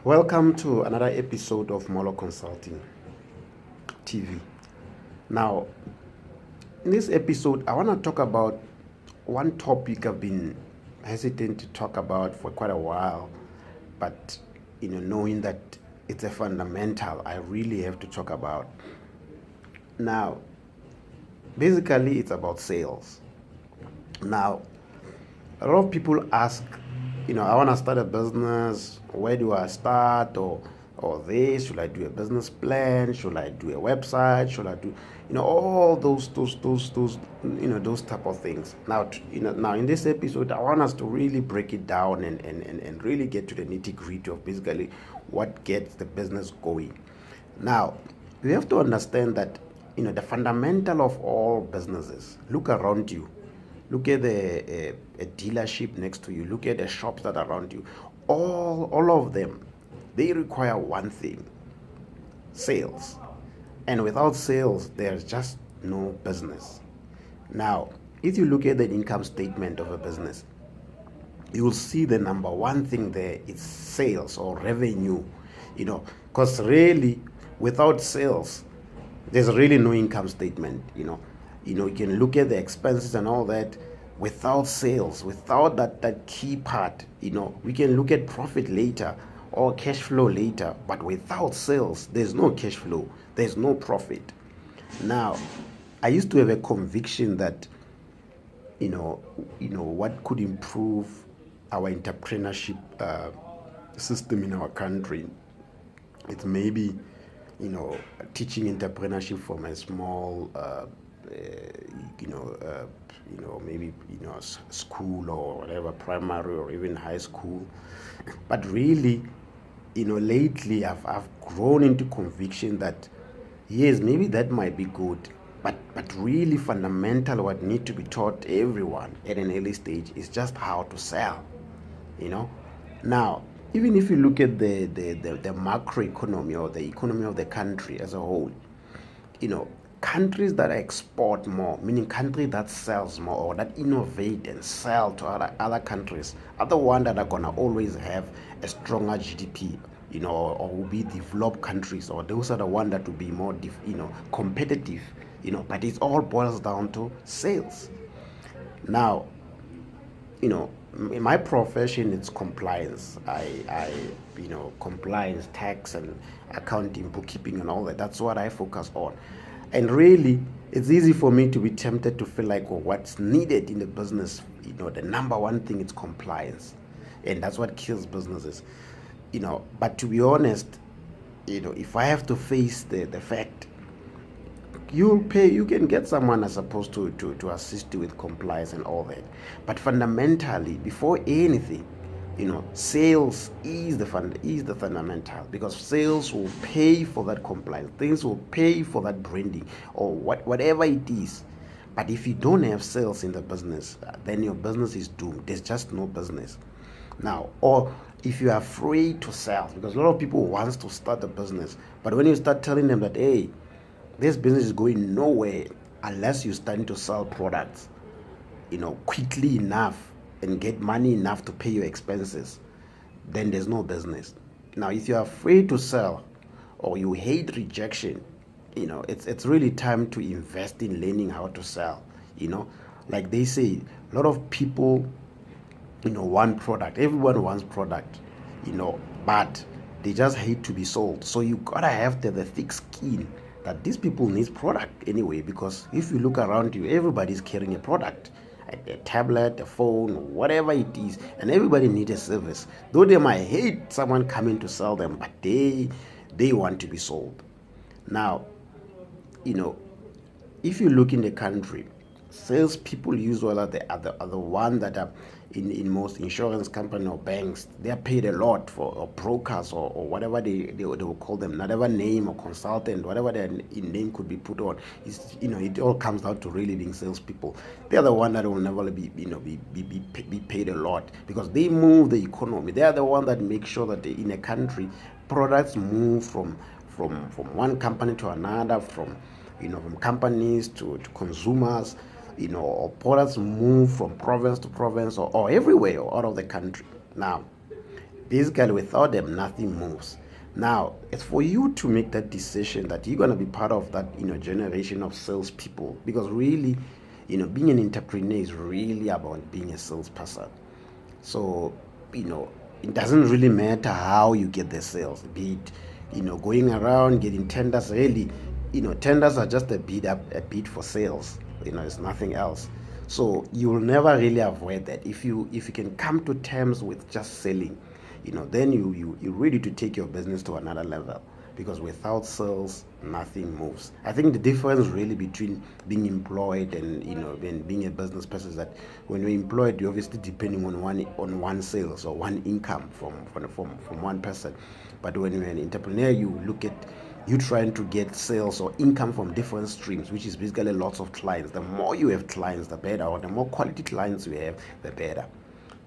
Welcome to another episode of Molo Consulting TV. Now, in this episode, I want to talk about one topic I've been hesitant to talk about for quite a while, but knowing that it's a fundamental, I really have to talk about. Now, basically, it's about sales. Now, a lot of people ask, I want to start a business. Where do I start? Or this? Should I do a business plan? Should I do a website? Should I do, all those type of things. Now in this episode, I want us to really break it down and really get to the nitty gritty of basically what gets the business going. Now, you have to understand that, the fundamental of all businesses. Look around you. Look at a dealership next to you. Look at the shops that are around you. All of them, they require one thing: sales. And without sales, there's just no business. Now, if you look at the income statement of a business, you will see the number one thing there is sales or revenue. Because really, without sales, there's really no income statement. You can look at the expenses and all that. Without sales, without that key part, we can look at profit later or cash flow later, but without sales, there's no cash flow, there's no profit. Now, I used to have a conviction that what could improve our entrepreneurship system in our country, it's maybe teaching entrepreneurship from a small maybe school or whatever, primary or even high school. But really, lately I've grown into conviction that yes, maybe that might be good, but really fundamental what need to be taught everyone at an early stage is just how to sell. Now, even if you look at the macro economy or the economy of the country as a whole, countries that export more, meaning countries that sells more or that innovate and sell to other countries, are the ones that are gonna always have a stronger GDP, or will be developed countries, or those are the ones that will be more, competitive, But it all boils down to sales. Now, in my profession, it's compliance. I compliance, tax and accounting, bookkeeping and all that. That's what I focus on. And really, it's easy for me to be tempted to feel like, what's needed in the business, the number one thing is compliance. And that's what kills businesses. But to be honest, if I have to face the fact, you can get someone as supposed to assist you with compliance and all that. But fundamentally, before anything, sales is the fundamental, because sales will pay for that compliance. Things will pay for that branding or whatever it is. But if you don't have sales in the business, then your business is doomed. There's just no business. Now, or if you are afraid to sell, because a lot of people wants to start a business, but when you start telling them that, hey, this business is going nowhere unless you're starting to sell products, quickly enough and get money enough to pay your expenses, then there's no business. Now, if you're afraid to sell or you hate rejection, it's really time to invest in learning how to sell. Like they say, a lot of people, want product. Everyone wants product, but they just hate to be sold. So you gotta have the thick skin that these people need product anyway, because if you look around you, everybody's carrying a product, a tablet, a phone, whatever it is, and everybody needs a service. Though they might hate someone coming to sell them, but they want to be sold. Now, if you look in the country, salespeople usually are the one that are in most insurance company or banks. They are paid a lot for, or brokers or whatever they will call them, whatever name or consultant, whatever their name could be put on. It all comes down to really being salespeople. They are the one that will never be paid a lot, because they move the economy. They are the one that make sure that in a country products move from one company to another, from companies to consumers, or products move from province to province or everywhere or out of the country. Now, Basically, without them, nothing moves. Now, it's for you to make that decision that you're gonna be part of that, generation of salespeople. Because really, being an entrepreneur is really about being a salesperson. So, you know, it doesn't really matter how you get the sales, be it, going around getting tenders. Really, tenders are just a bid for sales. It's nothing else. So you will never really avoid that if you can come to terms with just selling, then you're ready to take your business to another level, because without sales nothing moves. I think the difference really between being employed and being a business person is that when you're employed, you're obviously depending on one sales or one income from one person. But when you're an entrepreneur, you look at you trying to get sales or income from different streams, which is basically lots of clients. The more you have clients, the better, or the more quality clients you have, the better.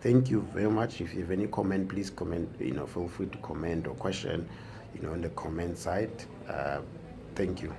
Thank you very much. If you have any comment, please comment. Feel free to comment or question, on the comment side. Thank you.